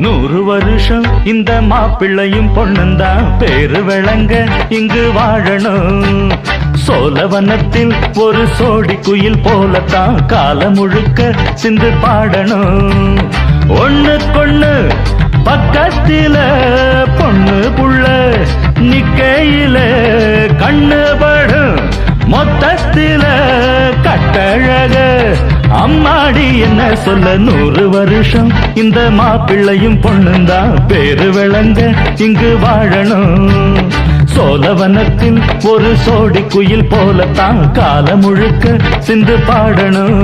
100 வருஷம் இந்த மாப்பிள்ளையும் பொண்ணுந்தான் பேரு விளங்க இங்கு வாழணும். சோழவனத்தில் ஒரு சோடி குயில் போலத்தான் காலம் முழுக்க சிந்து பாடணும். ஒண்ணுக்கொண்ணு பக்கத்தில பொண்ணு புள்ள நிக்கையில கண்ணு படும் மொத்தத்தில கட்டழக அம்மாடி என்ன சொல்ல. 100 வருஷம் இந்த மாப்பிள்ளையும் பொண்ணுந்தான் பேரு விளங்க இங்கு வாழணும். சோழவனத்தில் ஒரு சோடி குயில் போலத்தான் காலம் முழுக்க சிந்து பாடணும்.